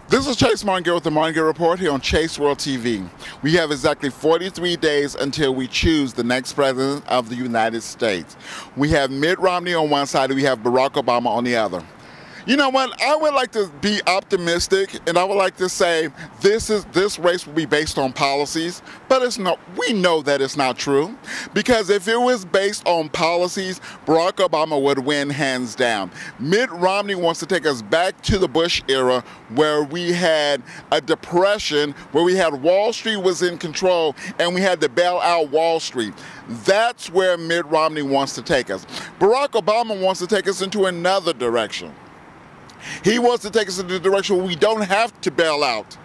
This is Chase Martingale with the Martingale Report here on Chase World TV. We have exactly 43 days until we choose the next president of the United States. We have Mitt Romney on one side and we have Barack Obama on the other. You know what? I would like to be optimistic, and I would like to say this race will be based on policies, but it's not. We know that it's not true, because if it was based on policies, Barack Obama would win hands down. Mitt Romney wants to take us back to the Bush era, where we had a depression, where we had Wall Street was in control, and we had to bail out Wall Street. That's where Mitt Romney wants to take us. Barack Obama wants to take us into another direction. He wants to take us in the direction where we don't have to bail out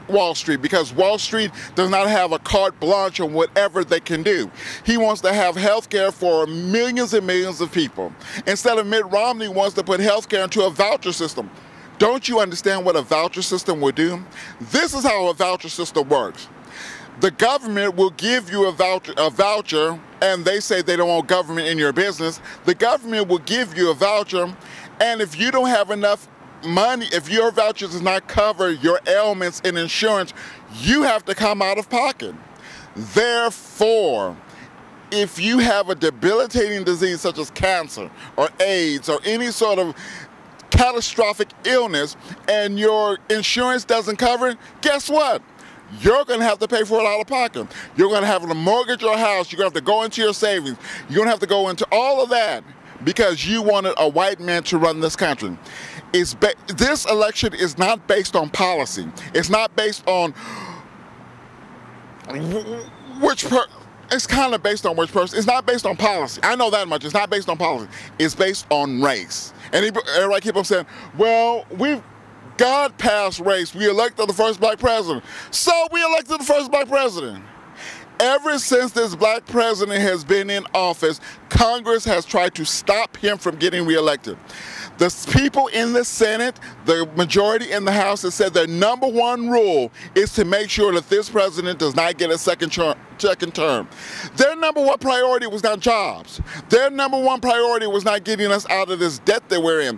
Wall Street, because Wall Street does not have a carte blanche on whatever they can do. He wants to have health care for millions and millions of people. Instead of Mitt Romney wants to put health care into a voucher system. Don't you understand what a voucher system will do? This is how a voucher system works. The government will give you a voucher, and they say they don't want government in your business. The government will give you a voucher, and if you don't have enough money, if your voucher does not cover your ailments in insurance, you have to come out of pocket. Therefore, if you have a debilitating disease such as cancer or AIDS or any sort of catastrophic illness and your insurance doesn't cover it, guess what? You're going to have to pay for it out of pocket. You're going to have to mortgage your house. You're going to have to go into your savings. You're going to have to go into all of that because you wanted a white man to run this country. This election is not based on policy. It's not based on it's kind of based on which person. It's not based on policy. I know that much. It's not based on policy. It's based on race. And everybody keep on saying, well, God passed race. We elected the first black president. So we elected the first black president. Ever since this black president has been in office, Congress has tried to stop him from getting reelected. The people in the Senate, the majority in the House, has said their number one rule is to make sure that this president does not get a second term. Their number one priority was not jobs. Their number one priority was not getting us out of this debt that we're in.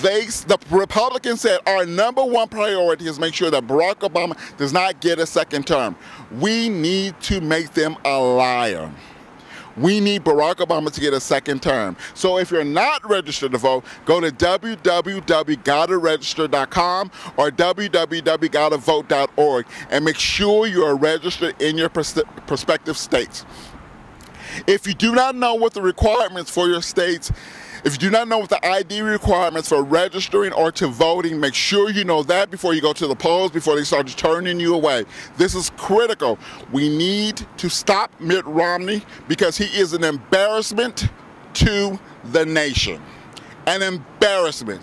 The Republicans said our number one priority is make sure that Barack Obama does not get a second term. We need to make them a liar. We need Barack Obama to get a second term. So if you're not registered to vote, go to www.gottaregister.com or www.gottavote.org and make sure you are registered in your prospective states. If you do not know what the requirements for your states, if you do not know what the ID requirements for registering or to voting, make sure you know that before you go to the polls, before they start turning you away. This is critical. We need to stop Mitt Romney because he is an embarrassment to the nation. An embarrassment.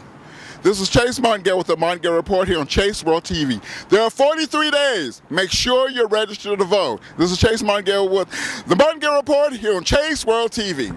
This is Chase Martingale with the Martingale Report here on Chase World TV. There are 43 days. Make sure you're registered to vote. This is Chase Martingale with the Martingale Report here on Chase World TV.